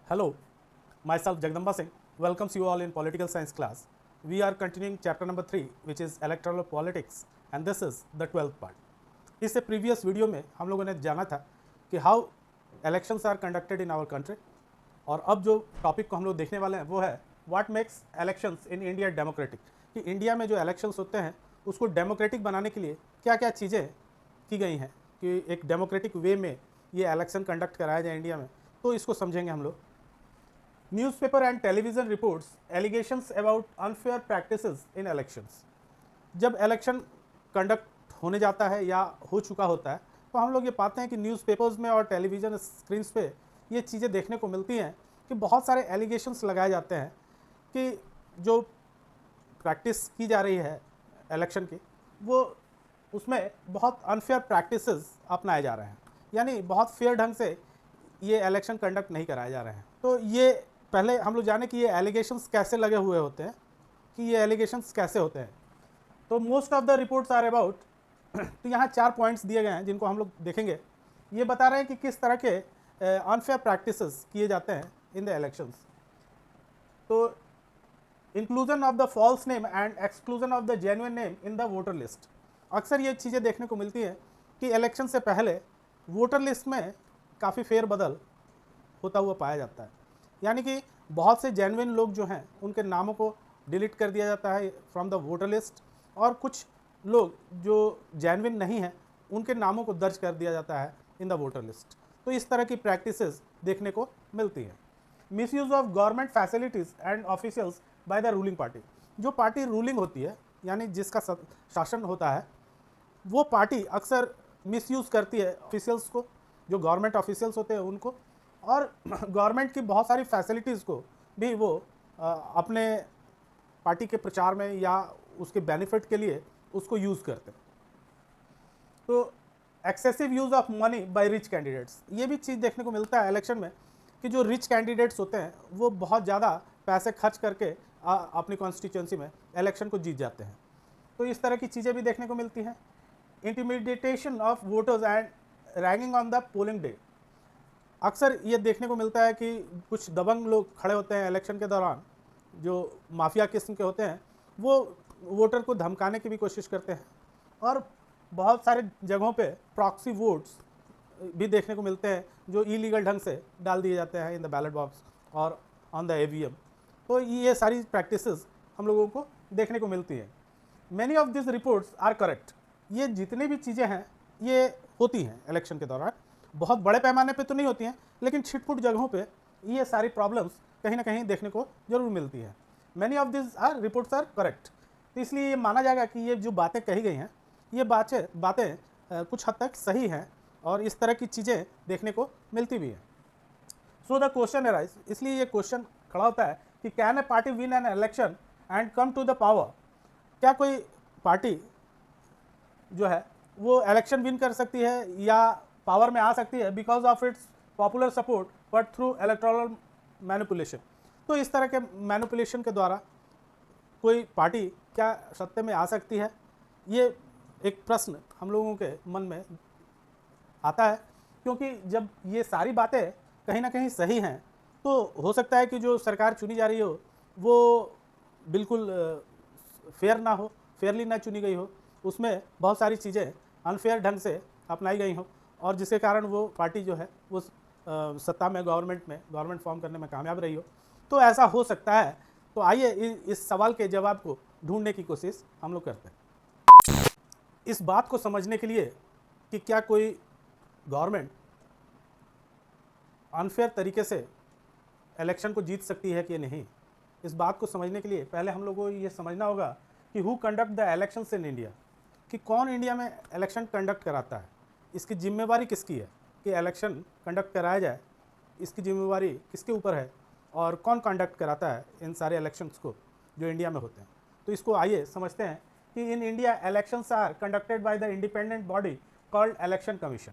Hello, myself Jagdamba Singh welcomes you all in political science class. We are continuing chapter number 3 which is electoral politics and this is the 12th part. इससे previous video में हम लोगों ने जाना था कि how elections are conducted in our country और अब जो टॉपिक को हम लोग देखने वाले हैं वो है what makes elections in India democratic, कि इंडिया में जो इलेक्शंस होते हैं उसको डेमोक्रेटिक बनाने के लिए क्या क्या चीज़ें की गई हैं कि एक डेमोक्रेटिक वे में ये इलेक्शन कंडक्ट कराया जाए इंडिया में, तो इसको समझेंगे हम लोग. Newspaper and television reports allegations about unfair practices in elections. जब इलेक्शन कंडक्ट होने जाता है या हो चुका होता है तो हम लोग ये पाते हैं कि न्यूज़पेपर्स में और टेलीविज़न स्क्रीन्स पे ये चीज़ें देखने को मिलती हैं कि बहुत सारे एलिगेशंस लगाए जाते हैं कि जो प्रैक्टिस की जा रही है इलेक्शन की वो उसमें बहुत अनफेयर प्रैक्टिसेस अपनाए जा रहे हैं, यानी बहुत फेयर ढंग से ये इलेक्शन कंडक्ट नहीं कराए जा रहे हैं. तो ये पहले हम लोग जाने कि ये एलिगेशंस कैसे लगे हुए होते हैं, कि ये एलिगेशंस कैसे होते हैं. तो most of the reports are about तो यहाँ 4 पॉइंट्स दिए गए हैं जिनको हम लोग देखेंगे. ये बता रहे हैं कि किस तरह के अनफेयर प्रैक्टिसेस किए जाते हैं इन द इलेक्शंस. तो inclusion of the false name and exclusion of the genuine name in the voter list. अक्सर ये चीज़ें देखने को मिलती हैं कि इलेक्शन से पहले वोटर लिस्ट में काफ़ी फेरबदल होता हुआ पाया जाता है, यानी कि बहुत से जेन्युइन लोग जो हैं उनके नामों को डिलीट कर दिया जाता है फ्रॉम द वोटर लिस्ट और कुछ लोग जो जेन्युइन नहीं हैं उनके नामों को दर्ज कर दिया जाता है इन द वोटर लिस्ट. तो इस तरह की प्रैक्टिसेस देखने को मिलती हैं. Misuse of government facilities and officials by the ruling party. जो पार्टी रूलिंग होती है यानी जिसका शासन होता है वो पार्टी अक्सर मिसयूज़ करती है ऑफिशियल्स को, जो गवर्नमेंट ऑफिशियल्स होते हैं उनको, और गवर्नमेंट की बहुत सारी फैसिलिटीज़ को भी वो अपने पार्टी के प्रचार में या उसके बेनिफिट के लिए उसको यूज़ करते हैं. तो excessive use of money by rich candidates, ये भी चीज़ देखने को मिलता है इलेक्शन में कि जो रिच कैंडिडेट्स होते हैं वो बहुत ज़्यादा पैसे खर्च करके अपनी कॉन्स्टिट्यूंसी में इलेक्शन को जीत जाते हैं. तो इस तरह की चीज़ें भी देखने को मिलती हैं. Intimidation of voters and ragging on the polling day. अक्सर ये देखने को मिलता है कि कुछ दबंग लोग खड़े होते हैं इलेक्शन के दौरान, जो माफिया किस्म के होते हैं, वो वोटर को धमकाने की भी कोशिश करते हैं. और बहुत सारे जगहों पे प्रॉक्सी वोट्स भी देखने को मिलते हैं जो इलीगल ढंग से डाल दिए जाते हैं इन द बैलेट बॉक्स और ऑन द ईवीएम. तो ये सारी प्रैक्टिसेस हम लोगों को देखने को मिलती हैं. Many of this reports are correct. ये जितनी भी चीज़ें हैं ये होती हैं इलेक्शन के दौरान, बहुत बड़े पैमाने पे तो नहीं होती हैं लेकिन छिटपुट जगहों पे ये सारी प्रॉब्लम्स कहीं ना कहीं देखने को जरूर मिलती हैं. Many of this are reports are correct. तो इसलिए ये माना जाएगा कि ये जो बातें कही गई हैं ये बातें कुछ हद तक सही हैं और इस तरह की चीज़ें देखने को मिलती भी हैं. सो द क्वेश्चन अराइज, इसलिए ये क्वेश्चन खड़ा होता है कि can a party win an election and come to the power. क्या कोई पार्टी जो है वो इलेक्शन विन कर सकती है या पावर में आ सकती है because of its popular support but through electoral manipulation. तो इस तरह के मैनिपुलेशन के द्वारा कोई पार्टी क्या सत्ते में आ सकती है, ये एक प्रश्न हम लोगों के मन में आता है. क्योंकि जब ये सारी बातें कहीं ना कहीं सही हैं तो हो सकता है कि जो सरकार चुनी जा रही हो वो बिल्कुल फेयरली ना चुनी गई हो, उसमें बहुत सारी चीज़ें अनफेयर ढंग से अपनाई गई हो और जिसके कारण वो पार्टी जो है वो सत्ता में गवर्नमेंट फॉर्म करने में कामयाब रही हो. तो ऐसा हो सकता है. तो आइए इस सवाल के जवाब को ढूंढने की कोशिश हम लोग करते हैं. इस बात को समझने के लिए कि क्या कोई गवर्नमेंट अनफेयर तरीके से इलेक्शन को जीत सकती है कि नहीं, इस बात को समझने के लिए पहले हम लोगों को ये समझना होगा कि who conduct the elections in India, कि कौन इंडिया में इलेक्शन कंडक्ट कराता है, इसकी जिम्मेवारी किसकी है कि इलेक्शन कंडक्ट कराया जाए, इसकी जिम्मेवारी किसके ऊपर है और कौन कंडक्ट कराता है इन सारे इलेक्शंस को जो इंडिया में होते हैं. तो इसको आइए समझते हैं कि in India elections are conducted by the independent body called election commission.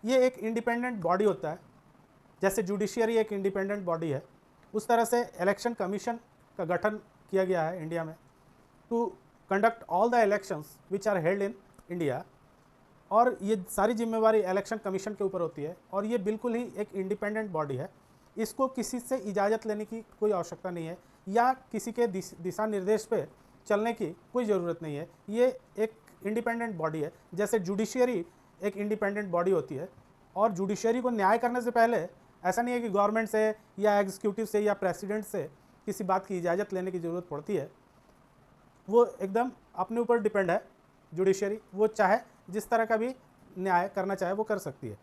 ये एक इंडिपेंडेंट बॉडी होता है, जैसे जुडिशियरी एक इंडिपेंडेंट बॉडी है उस तरह से इलेक्शन कमीशन का गठन किया गया है इंडिया में to conduct all the elections which are held in India. और ये सारी जिम्मेवारी इलेक्शन कमीशन के ऊपर होती है और ये बिल्कुल ही एक इंडिपेंडेंट बॉडी है. इसको किसी से इजाज़त लेने की कोई आवश्यकता नहीं है या किसी के दिशा निर्देश पे चलने की कोई ज़रूरत नहीं है। ये एक इंडिपेंडेंट बॉडी है, जैसे जुडिशियरी एक इंडिपेंडेंट बॉडी होती है। और जुडिशियरी को न्याय करने से पहले ऐसा नहीं है कि गवर्नमेंट से या एग्जीक्यूटिव से या प्रेसिडेंट से किसी बात की इजाज़त लेने की ज़रूरत पड़ती है। वो एकदम अपने ऊपर डिपेंड है जुडिशियरी, वो चाहे जिस तरह का भी न्याय करना चाहे वो कर सकती है,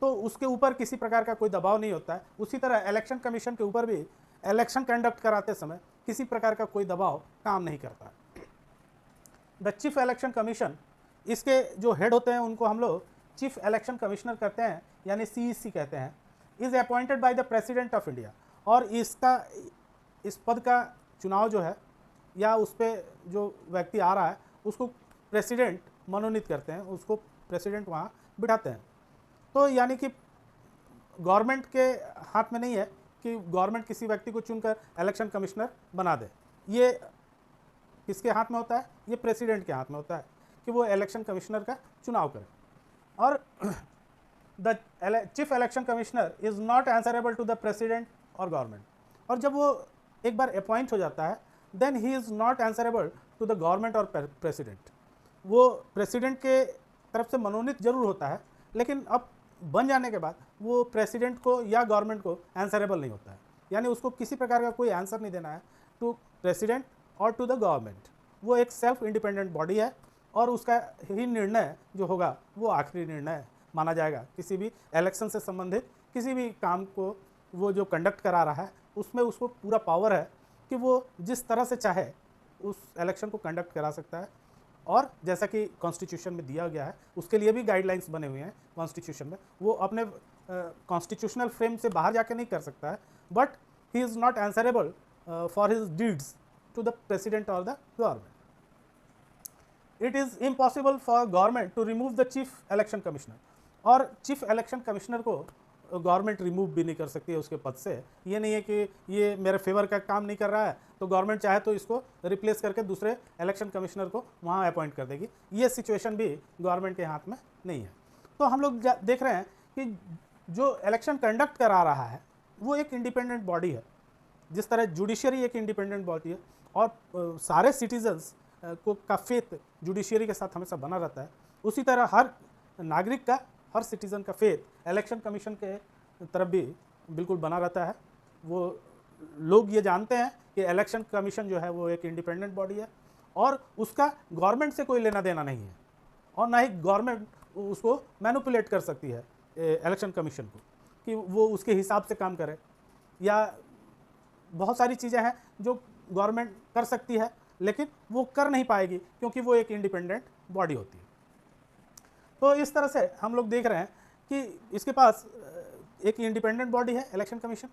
तो उसके ऊपर किसी प्रकार का कोई दबाव नहीं होता है। उसी तरह इलेक्शन कमीशन के ऊपर भी इलेक्शन कंडक्ट कराते समय किसी प्रकार का कोई दबाव काम नहीं करता। द चीफ इलेक्शन कमीशन, इसके जो हेड होते हैं उनको हम लोग चीफ इलेक्शन कमिश्नर कहते हैं, यानी CEC कहते हैं। Is appointed by the president of India, और इस पद का चुनाव जो है या उस पर जो व्यक्ति आ रहा है उसको प्रेसिडेंट मनोनीत करते हैं, उसको प्रेसिडेंट वहाँ बिठाते हैं। तो यानी कि गवर्नमेंट के हाथ में नहीं है कि गवर्नमेंट किसी व्यक्ति को चुनकर इलेक्शन कमिश्नर बना दे। ये किसके हाथ में होता है? ये प्रेसिडेंट के हाथ में होता है कि वो इलेक्शन कमिश्नर का चुनाव करे। और the chief election commissioner is not answerable to the president और गवर्नमेंट। और जब वो एक बार अपॉइंट हो जाता है then he is not answerable to the government और प्रेसिडेंट। वो प्रेसिडेंट के तरफ से मनोनीत जरूर होता है, लेकिन अब बन जाने के बाद वो प्रेसिडेंट को या गवर्नमेंट को आंसरेबल नहीं होता है, यानी उसको किसी प्रकार का कोई आंसर नहीं देना है टू प्रेसिडेंट और टू द गवर्नमेंट। वो एक सेल्फ इंडिपेंडेंट बॉडी है और उसका ही निर्णय जो होगा वो आखिरी निर्णय माना जाएगा। किसी भी इलेक्शन से संबंधित किसी भी काम को वो जो कंडक्ट करा रहा है उसमें उसको पूरा पावर है कि वो जिस तरह से चाहे उस इलेक्शन को कंडक्ट करा सकता है। और जैसा कि कॉन्स्टिट्यूशन में दिया गया है उसके लिए भी गाइडलाइंस बने हुए हैं कॉन्स्टिट्यूशन में, वो अपने कॉन्स्टिट्यूशनल फ्रेम से बाहर जाके नहीं कर सकता है, but he is not answerable for his deeds to the president और the government. It is impossible for government to remove the chief election commissioner, और चीफ इलेक्शन कमिश्नर को गवर्नमेंट रिमूव भी नहीं कर सकती है उसके पद से। ये नहीं है कि ये मेरे फेवर का काम नहीं कर रहा है तो गवर्नमेंट चाहे तो इसको रिप्लेस करके दूसरे इलेक्शन कमिश्नर को वहाँ अपॉइंट कर देगी। ये सिचुएशन भी गवर्नमेंट के हाथ में नहीं है। तो हम लोग देख रहे हैं कि जो इलेक्शन कंडक्ट करा रहा है वो एक इंडिपेंडेंट बॉडी है। जिस तरह जुडिशियरी एक इंडिपेंडेंट बॉडी है और सारे सिटीजन्स का फेथ जुडिशियरी के साथ हमेशा बना रहता है, उसी तरह हर नागरिक का, हर सिटीज़न का फेथ इलेक्शन कमीशन के तरफ भी बिल्कुल बना रहता है। वो लोग ये जानते हैं कि इलेक्शन कमीशन जो है वो एक इंडिपेंडेंट बॉडी है और उसका गवर्नमेंट से कोई लेना देना नहीं है, और ना ही गवर्नमेंट उसको मैनिपुलेट कर सकती है इलेक्शन कमीशन को कि वो उसके हिसाब से काम करे, या बहुत सारी चीज़ें हैं जो गवर्नमेंट कर सकती है लेकिन वो कर नहीं पाएगी क्योंकि वो एक इंडिपेंडेंट बॉडी होती है। तो इस तरह से हम लोग देख रहे हैं कि इसके पास एक इंडिपेंडेंट बॉडी है इलेक्शन कमीशन,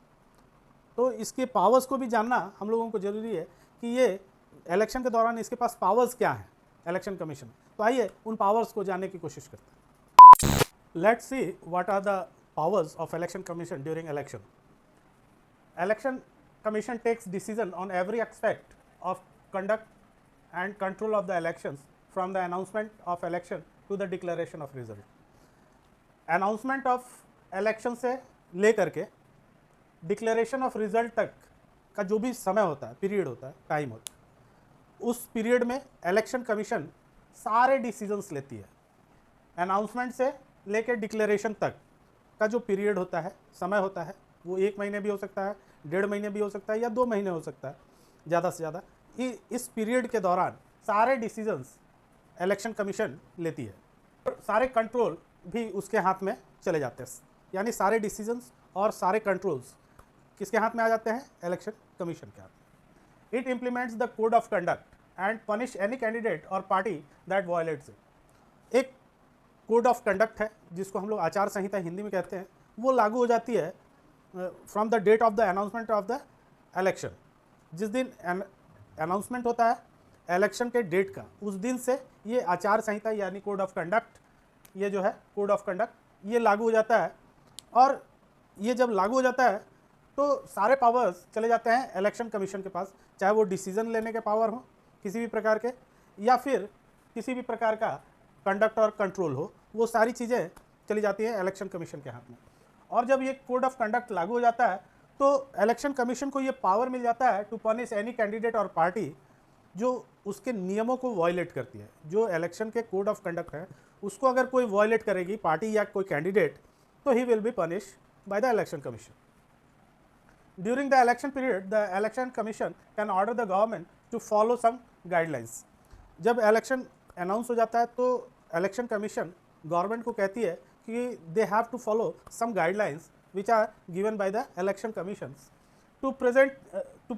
तो इसके पावर्स को भी जानना हम लोगों को ज़रूरी है कि ये इलेक्शन के दौरान इसके पास पावर्स क्या हैं इलेक्शन कमीशन। तो आइए उन पावर्स को जानने की कोशिश करते हैं। Let's see what are the powers of election commission during election. Election commission takes decision on every aspect of conduct and control of the elections from the announcement of election to the declaration of result. Announcement of election से लेकर के declaration of result तक का जो भी समय होता है, पीरियड होता है, टाइम होता है, उस पीरियड में इलेक्शन कमीशन सारे डिसीजंस लेती है। अनाउंसमेंट से लेकर डिक्लेरेशन तक का जो पीरियड होता है, समय होता है, वो 1 महीने भी हो सकता है, 1.5 महीने भी हो सकता है, या 2 महीने हो सकता है ज़्यादा से ज़्यादा। इस पीरियड के दौरान सारे डिसीजंस इलेक्शन कमीशन लेती है और सारे कंट्रोल भी उसके हाथ में चले जाते हैं, यानी सारे डिसीजंस और सारे कंट्रोल्स किसके हाथ में आ जाते हैं? इलेक्शन कमीशन के हाथ में। It implements the code of conduct and punish any candidate और पार्टी दैट वायलेट्स इट। एक कोड ऑफ कंडक्ट है जिसको हम लोग आचार संहिता हिंदी में कहते हैं, वो लागू हो जाती है from the date of the announcement of the election. जिस दिन अनाउंसमेंट होता है इलेक्शन के डेट का, उस दिन से ये आचार संहिता यानी कोड ऑफ कंडक्ट, ये जो है कोड ऑफ कंडक्ट, ये लागू हो जाता है। और ये जब लागू हो जाता है तो सारे पावर्स चले जाते हैं इलेक्शन कमीशन के पास, चाहे वो डिसीजन लेने के पावर हो किसी भी प्रकार के, या फिर किसी भी प्रकार का कंडक्ट और कंट्रोल हो, वो सारी चीज़ें चली जाती हैं इलेक्शन कमीशन के हाथ में। और जब ये कोड ऑफ कंडक्ट लागू हो जाता है तो इलेक्शन कमीशन को ये पावर मिल जाता है टू पनिश एनी कैंडिडेट और पार्टी जो उसके नियमों को वायलेट करती है। जो इलेक्शन के कोड ऑफ कंडक्ट है उसको अगर कोई वायलेट करेगी पार्टी या कोई कैंडिडेट, तो he will be punish by the election commission. During the election period the election commission can order the government to follow some guidelines. जब इलेक्शन अनाउंस हो जाता है तो इलेक्शन कमीशन गवर्नमेंट को कहती है कि they have to follow some guidelines which are given by the election commissions to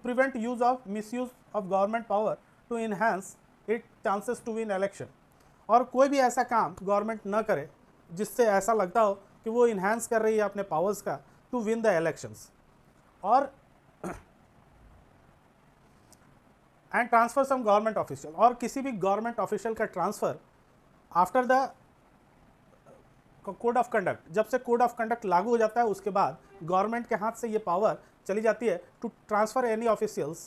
prevent use of misuse of government power to enhance its chances to win election। और कोई भी ऐसा काम government न करे जिससे ऐसा लगता हो कि वो इन्हांस कर रही है अपने पावर्स का टू विन द इलेक्शंस। और and transfer some government official, और किसी भी गवर्नमेंट ऑफिशियल का transfer after the code of conduct, जब से कोड ऑफ कंडक्ट लागू हो जाता है उसके बाद गवर्नमेंट के हाथ से ये पावर चली जाती है to transfer any officials,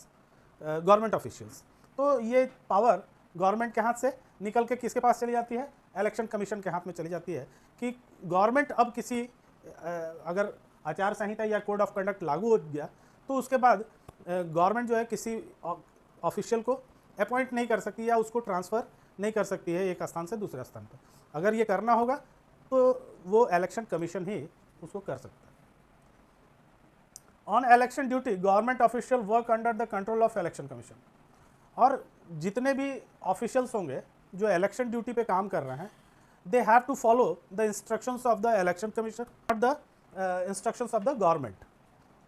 government officials. तो ये पावर गवर्नमेंट के हाथ से निकल के किसके पास चली जाती है? इलेक्शन कमीशन के हाथ में चली जाती है कि गवर्नमेंट अब किसी अगर आचार संहिता या कोड ऑफ कंडक्ट लागू हो गया तो उसके बाद गवर्नमेंट जो है किसी ऑफिशियल को अपॉइंट नहीं कर सकती या उसको ट्रांसफ़र नहीं कर सकती है एक स्थान से दूसरे स्थान पर। अगर ये करना होगा तो वो इलेक्शन कमीशन ही उसको कर सकता है। On election duty government official work under the control of election commission. और जितने भी ऑफिशियल्स होंगे जो इलेक्शन ड्यूटी पे काम कर रहे हैं, they have to follow the instructions of the election commission और the instructions of the government.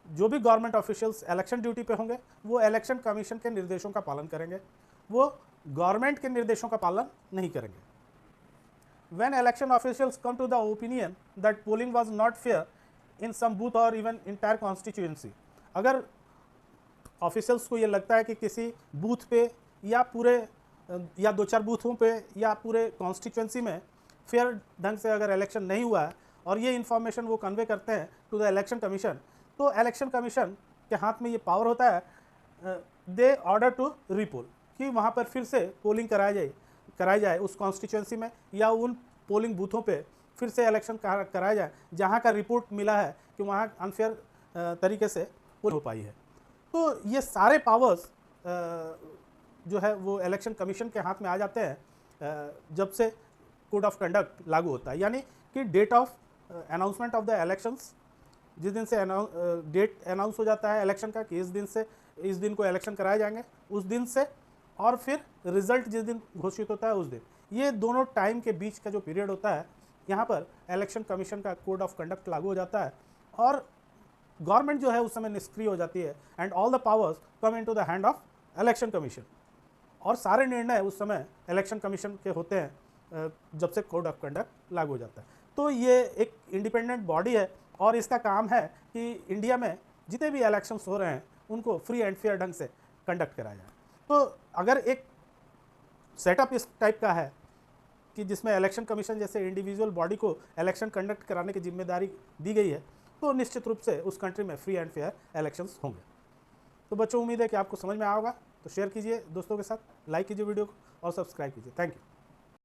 जो भी गवर्नमेंट ऑफिशियल्स इलेक्शन ड्यूटी पे होंगे वो इलेक्शन कमीशन के निर्देशों का पालन करेंगे, वो गवर्नमेंट के निर्देशों का पालन नहीं करेंगे। When election officials come to the opinion that polling was not fair in some booth or even entire constituency, अगर ऑफिशियल्स को ये लगता है कि किसी बूथ पे या पूरे या दो चार बूथों पे या पूरे कॉन्स्टिट्यूंसी में फेयर ढंग से अगर इलेक्शन नहीं हुआ है और ये इन्फॉर्मेशन वो कन्वे करते हैं टू द इलेक्शन कमीशन, तो इलेक्शन कमीशन के हाथ में ये पावर होता है दे ऑर्डर टू रीपोल, कि वहाँ पर फिर से पोलिंग कराई जाए उस कॉन्स्टिट्यूंसी में या उन पोलिंग बूथों पे फिर से इलेक्शन कराया जाए जहाँ का रिपोर्ट मिला है कि वहाँ अनफेयर तरीके से पोल हो पाई है। तो ये सारे पावर्स जो है वो इलेक्शन कमीशन के हाथ में आ जाते हैं जब से कोड ऑफ कंडक्ट लागू होता है। यानी कि date of announcement of the elections, जिस दिन से डेट अनाउंस हो जाता है इलेक्शन का कि इस दिन को इलेक्शन कराए जाएंगे, उस दिन से, और फिर रिजल्ट जिस दिन घोषित होता है उस दिन, ये दोनों टाइम के बीच का जो पीरियड होता है यहाँ पर इलेक्शन कमीशन का कोड ऑफ कंडक्ट लागू हो जाता है और गवर्नमेंट जो है उस समय निष्क्रिय हो जाती है and all the powers come into the hand of election commission. और सारे निर्णय उस समय इलेक्शन कमीशन के होते हैं जब से कोड ऑफ कंडक्ट लागू हो जाता है। तो ये एक इंडिपेंडेंट बॉडी है और इसका काम है कि इंडिया में जितने भी इलेक्शंस हो रहे हैं उनको फ्री एंड फेयर ढंग से कंडक्ट कराया जाए। तो अगर एक सेटअप इस टाइप का है कि जिसमें इलेक्शन कमीशन जैसे इंडिविजुअल बॉडी को इलेक्शन कंडक्ट कराने की जिम्मेदारी दी गई है, तो निश्चित रूप से उस कंट्री में फ्री एंड फेयर इलेक्शंस होंगे। तो बच्चों, उम्मीद है कि आपको समझ में आया होगा। तो शेयर कीजिए दोस्तों के साथ, लाइक कीजिए वीडियो को और सब्सक्राइब कीजिए। Thank you.